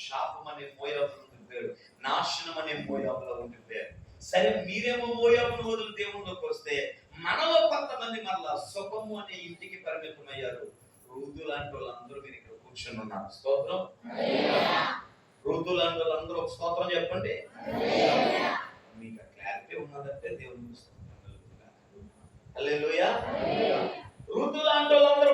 శాపం అనే మోయాబులో ఉండిపోయారు, నాశనం అనే మోయాబులో ఉండిపోయారు. సరే, మీరేమో మోయాబును వదిలి దేవుళ్ళకి వస్తే మనలో కొంతమంది మళ్ళా సుఖము అనే ఇంటికి పరిమితమయ్యారు. రూతు లాంటి వాళ్ళందరూ మీరు ఇక్కడ కూర్చొని ఉన్నారు. స్తోత్రం. రూతు లాంటి వాళ్ళందరూ ఒక స్తోత్రం చెప్పండి. మీకు క్లారిటీ ఉన్నదంటే దేవుని హల్లెలూయా. రూతు లాంటి వాళ్ళందరూ